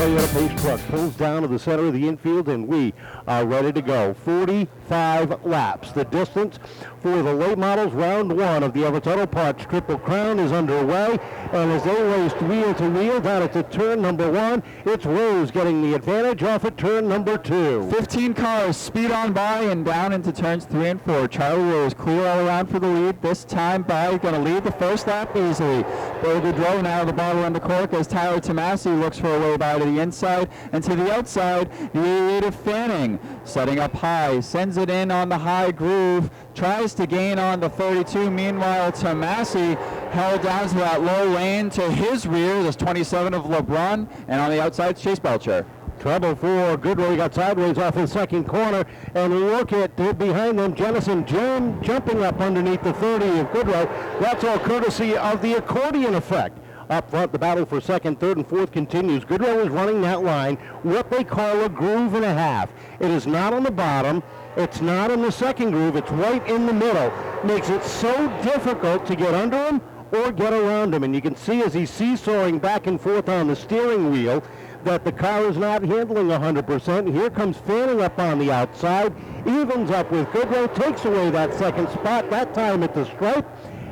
Toyota Pace truck pulls down to the center of the infield, and we are ready to go. 45 laps. The distance for the late models round one of the Everett Auto Parts Triple Crown is underway, and as they raced wheel to wheel down at the turn number one, it's Rose getting the advantage off at turn number two. 15 cars speed on by and down into turns 3 and 4. Charlie Rose clear all around for the lead. This time by going to lead the first lap easily. Bill Goodrow now the bottle on the cork as Tyler Tomasi looks for a way by to the inside and to the outside. The 88 of Fanning setting up high, sends it in on the high groove, tries to gain on the 32. Meanwhile, Tomasi held down to that low lane to his rear. There's 27 of LeBrun, and on the outside, Chase Belcher. Trouble for Goodrow. He got sideways off the second corner, and look at behind them, Jenison jumping up underneath the 30 of Goodrow. That's all courtesy of the accordion effect. Up front, the battle for second, third, and fourth continues. Goodrow is running that line, what they call a groove and a half. It is not on the bottom. It's not in the second groove. It's right in the middle. Makes it so difficult to get under him or get around him. And you can see as he's seesawing back and forth on the steering wheel that the car is not handling 100%. Here comes Fanning up on the outside, evens up with Goodrow, takes away that second spot, that time at the stripe,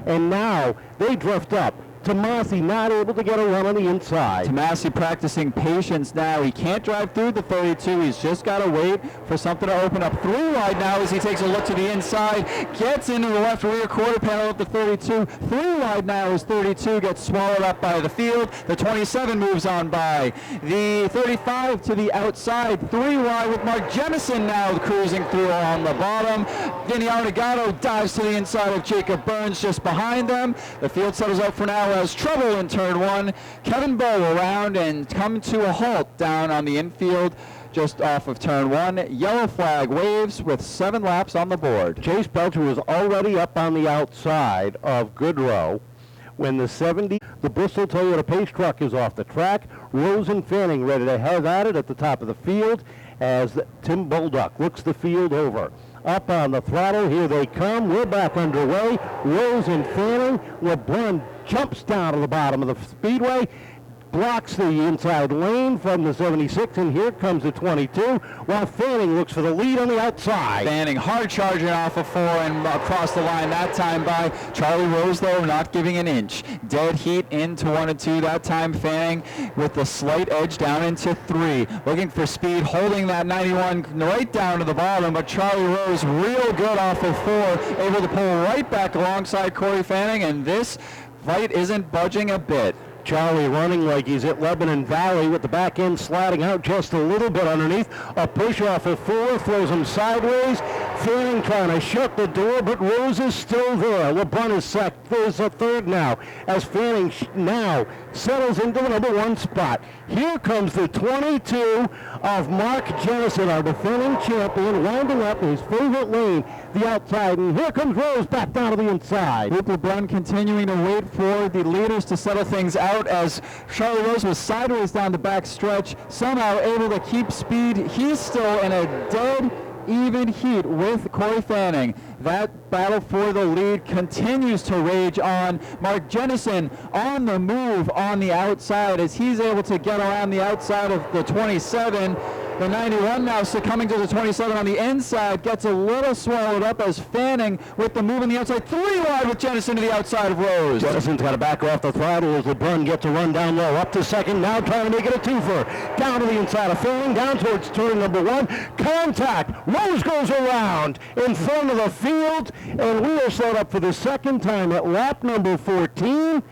and now they drift up. Tomasi not able to get a run on the inside. Tomasi practicing patience now. He can't drive through the 32. He's just got to wait for something to open up. 3 wide now as he takes a look to the inside. Gets into the left rear quarter panel of the 32. 3 wide now as 32 gets swallowed up by the field. The 27 moves on by. The 35 to the outside. 3 wide with Mark Jenison now cruising through on the bottom. Vinnie Arrenegado dives to the inside of Jacob Burns just behind them. The field settles out for now as trouble in turn 1. Kevin Bowe around and come to a halt down on the infield just off of turn 1. Yellow flag waves with 7 laps on the board. Chase Belcher was already up on the outside of Goodrow when the 70, the Bristol Toyota Pace truck is off the track. Rose and Fanning ready to have at it at the top of the field as Tim Bolduck looks the field over. Up on the throttle, here they come. We're back underway. Rose and Fanning. LeBrun jumps down to the bottom of the speedway, blocks the inside lane from the 76, and here comes the 22, while Fanning looks for the lead on the outside. Fanning hard charging off of 4 and across the line that time by Charlie Rose, though, not giving an inch. Dead heat into 1 and 2 that time. Fanning with the slight edge down into 3. Looking for speed, holding that 91 right down to the bottom, but Charlie Rose real good off of 4, able to pull right back alongside Corey Fanning, and this fight isn't budging a bit. Charlie running like he's at Lebanon Valley with the back end sliding out just a little bit underneath. A push off of 4 throws him sideways. Fanning trying to shut the door, but Rose is still there. LeBrun is a third now as Fanning now settles into the number 1 spot. Here comes the 22 of Mark Jenison, our defending champion, winding up his favorite lane, the outside, and here comes Rose back down to the inside. LeBrun continuing to wait for the leaders to settle things out as Charlie Rose was sideways down the back stretch, somehow able to keep speed. He's still in a dead even heat with Corey Fanning. That battle for the lead continues to rage on. Mark Jenison on the move on the outside as he's able to get around the outside of the 27. The 91 now succumbing to the 27 on the inside, gets a little swallowed up as Fanning with the move on the outside. 3 wide with Jenison to the outside of Rose. Jenison's got to back off the throttle as LeBrun gets a run down low. Up to second, now trying to make it a twofer. Down to the inside of Fanning, down towards turn number 1. Contact. Rose goes around in front of the field, and we are set up for the second time at lap number 14.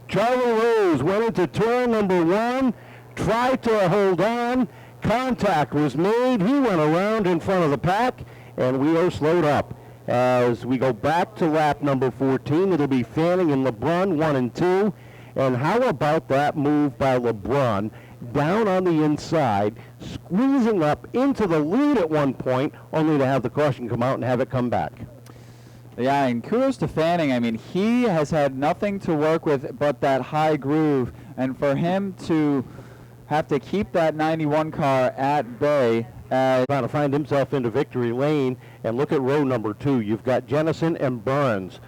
Charlie Rose went into turn number 1. Tried to hold on. Contact was made. He went around in front of the pack, and we are slowed up. As we go back to lap number 14, it'll be Fanning and LeBrun 1 and 2. And how about that move by LeBrun down on the inside, squeezing up into the lead at one point, only to have the caution come out and have it come back. Yeah, and kudos to Fanning. I mean, he has had nothing to work with but that high groove, and for him to have to keep that 91 car at bay. Trying to find himself into victory lane, and look at row number 2. You've got Jenison and Burns.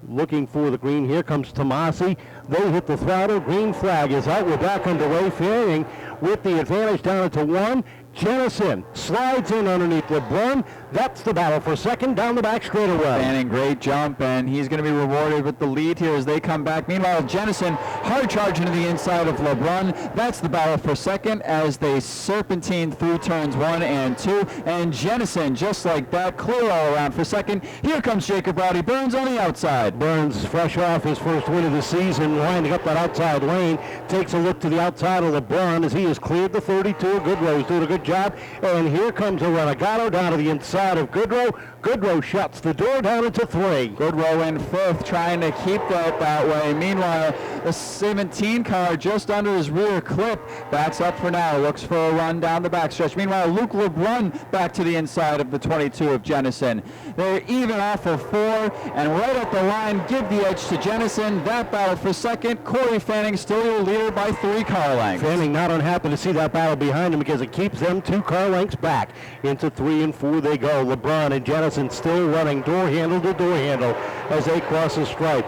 looking for the green. Here comes Tomasi. They hit the throttle. Green flag is out. We're back underway. Fanning with the advantage down to 1. Jenison slides in underneath LeBrun. That's the battle for second down the back straightaway. Fanning, great jump, and he's going to be rewarded with the lead here as they come back. Meanwhile, Jenison hard charging to the inside of LeBrun. That's the battle for second as they serpentine through turns 1 and 2. And Jenison, just like that, clear all around for second. Here comes Jacob Rowdy Burns on the outside. Burns, fresh off his first win of the season, winding up that outside lane, takes a look to the outside of LeBrun as he has cleared the 32. Goodrow's doing a good job. And here comes Arrenegado down to the inside of Goodrow. Goodrow shuts the door down into 3. Goodrow in 5th, trying to keep that way. Meanwhile, the 17 car just under his rear clip backs up for now, looks for a run down the backstretch. Meanwhile, Luke LeBrun back to the inside of the 22 of Jenison. They're even off of 4, and right at the line, give the edge to Jenison. That battle for second. Corey Fanning still your leader by 3 car lengths. Fanning not unhappy to see that battle behind him because it keeps them 2 car lengths back. Into 3 and 4 they go. LeBrun and Jenison still running door handle to door handle as they cross the stripe.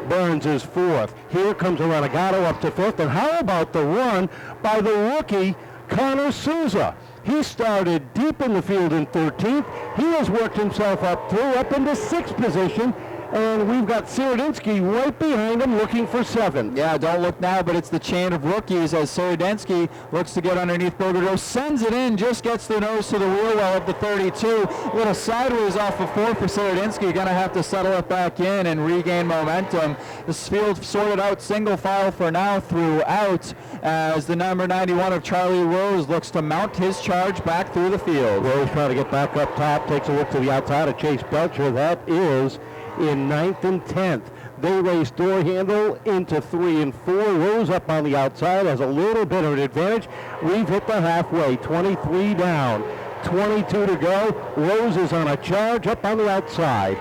Burns is 4th. Here comes Arrenegado up to 5th. And how about the run by the rookie Connor Souza? He started deep in the field in 13th. He has worked himself up into 6th position. And we've got Serydysnki right behind him looking for 7th. Yeah, don't look now, but it's the chain of rookies as Serydysnki looks to get underneath Goodrow, sends it in, just gets the nose to the wheel well of the 32. A little sideways off of 4 for Serydysnki. Going to have to settle it back in and regain momentum. This field sorted out single file for now throughout as the number 91 of Charlie Rose looks to mount his charge back through the field. Rose trying to get back up top, takes a look to the outside of Chase Belcher. That is in 9th and 10th. They race door handle into 3 and 4. Rose up on the outside has a little bit of an advantage. We've hit the halfway, 23 down, 22 to go. Rose is on a charge up on the outside.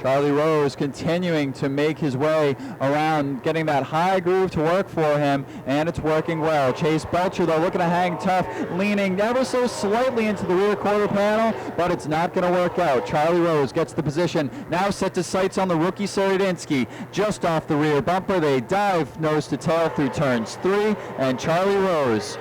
Charlie Rose continuing to make his way around, getting that high groove to work for him, and it's working well. Chase Belcher, though, looking to hang tough, leaning ever so slightly into the rear quarter panel, but it's not going to work out. Charlie Rose gets the position, now set to sights on the rookie Serydysnki, just off the rear bumper. They dive nose to tail through turns 3, and Charlie Rose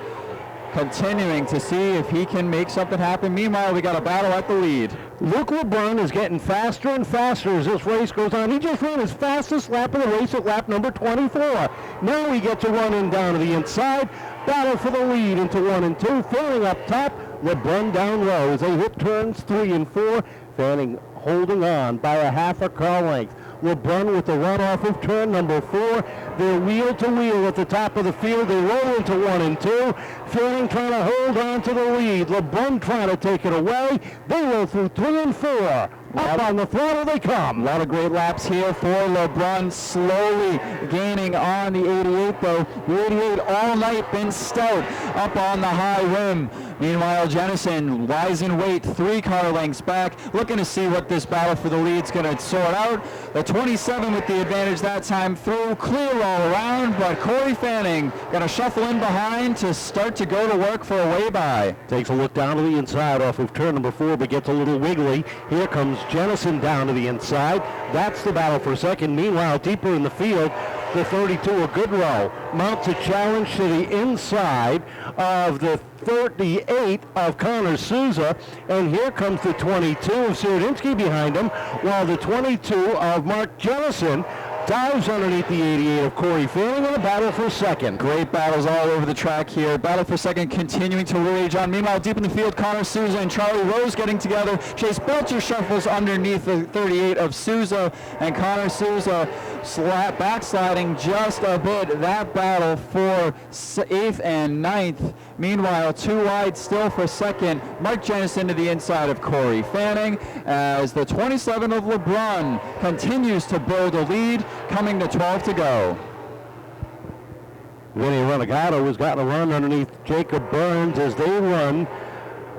continuing to see if he can make something happen. Meanwhile, we got a battle at the lead. Luke LeBrun is getting faster and faster as this race goes on. He just ran his fastest lap of the race at lap number 24. Now he gets a run in down to the inside. Battle for the lead into 1 and 2. Fanning up top. LeBrun down low as they hit turns 3 and 4. Fanning holding on by a half a car length. LeBrun with the run off of turn number 4. They're wheel to wheel at the top of the field. They roll into 1 and 2. Fanning trying to hold on to the lead. LeBrun trying to take it away. They roll through 3 and 4. Up on the throttle they come. A lot of great laps here for LeBrun, slowly gaining on the 88, though. The 88 all night been stout up on the high rim. Meanwhile, Jenison lies in wait, 3 car lengths back, looking to see what this battle for the lead's going to sort out. The 27 with the advantage that time through, clear all around, but Corey Fanning going to shuffle in behind to start to go to work for a way by. Takes a look down to the inside off of turn number 4, but gets a little wiggly. Here comes Jenison down to the inside. That's the battle for second. Meanwhile, deeper in the field, the 32 of Goodrow mounts a challenge to the inside of the 38 of Connor Souza, and here comes the 22 of Serydysnki behind him, while the 22 of Mark Jenison dives underneath the 88 of Corey Fanning in a battle for second. Great battles all over the track here. Battle for second continuing to rage on. Meanwhile, deep in the field, Connor Souza and Charlie Rose getting together. Chase Belcher shuffles underneath the 38 of Souza, and Connor Souza backsliding just a bit. That battle for 8th and 9th. Meanwhile, 2 wide still for second. Mark Jenison to the inside of Corey Fanning as the 27 of LeBrun continues to build a lead, coming to 12 to go. Vinnie Arrenegado has gotten a run underneath Jacob Burns as they run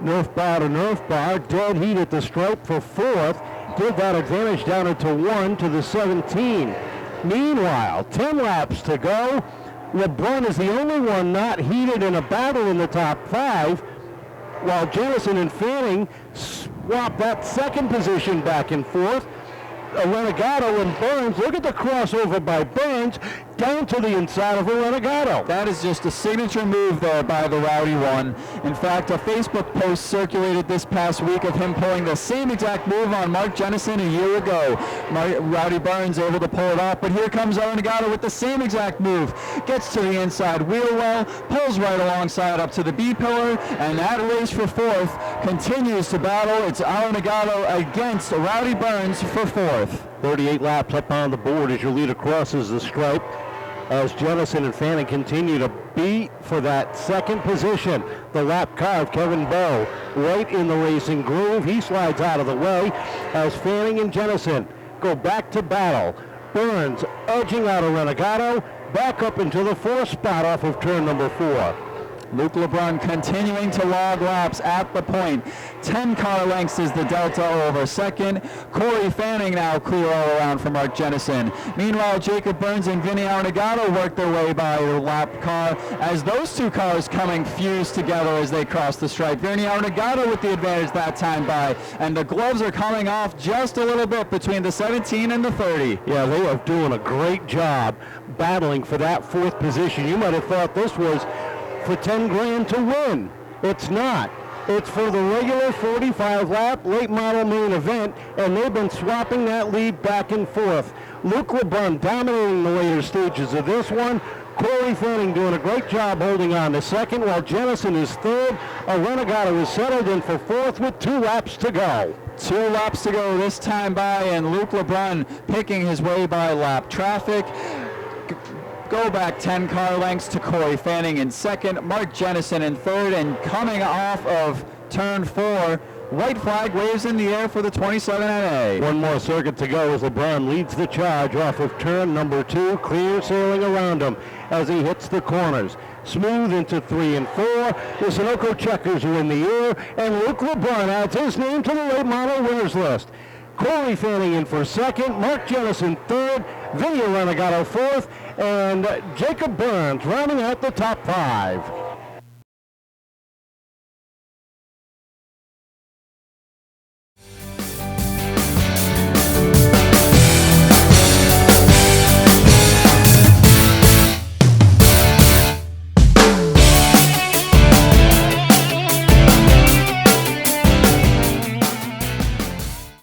Nerf bar to Nerf bar. Dead heat at the stripe for 4th. Give that advantage down into 1 to the 17. Meanwhile, 10 laps to go. LeBrun is the only one not heated in a battle in the top 5, while Jenison and Fanning swap that second position back and forth. Arrenegado and Burns. Look at the crossover by Burns down to the inside of Arrenegado. That is just a signature move there by the Rowdy one. In fact, a Facebook post circulated this past week of him pulling the same exact move on Mark Jenison a year ago. Rowdy Burns able to pull it off, but here comes Arrenegado with the same exact move. Gets to the inside wheel well, pulls right alongside up to the B pillar, and that race for fourth continues to battle. It's Arrenegado against Rowdy Burns for fourth. 38 laps up on the board as your leader crosses the stripe, as Jenison and Fanning continue to beat for that second position. The lap car of Kevin Bowe right in the racing groove. He slides out of the way as Fanning and Jenison go back to battle. Burns edging out Arrenegado, back up into the fourth spot off of turn number 4. Luke LeBrun continuing to log laps at the point. 10 car lengths is the delta over second. Corey Fanning now clear all around for Mark Jenison. Meanwhile, Jacob Burns and Vinnie Arrenegado work their way by the lap car as those two cars coming fused together as they cross the stripe. Vinnie Arrenegado with the advantage that time by, and the gloves are coming off just a little bit between the 17 and the 30. Yeah, they are doing a great job battling for that fourth position. You might have thought this was for 10 grand to win. It's not. It's for the regular 45 lap late model main event, and they've been swapping that lead back and forth. Luke LeBrun dominating the later stages of this one. Corey Fanning doing a great job holding on to second, while Jenison is third. Arrenegado is settled in for fourth with 2 laps to go. 2 laps to go this time by, and Luke LeBrun picking his way by lap traffic. Go back 10 car lengths to Corey Fanning in second, Mark Jenison in third, and coming off of turn 4, white flag waves in the air for the 27 NA. One more circuit to go as LeBrun leads the charge off of turn number 2, clear sailing around him as he hits the corners. Smooth into 3 and 4. The Sunoco checkers are in the air, and Luke LeBrun adds his name to the late model winners list. Corey Fanning in for second, Mark Jenison third, Vinnie Arrenegado fourth, and Jacob Burns rounding out the top 5.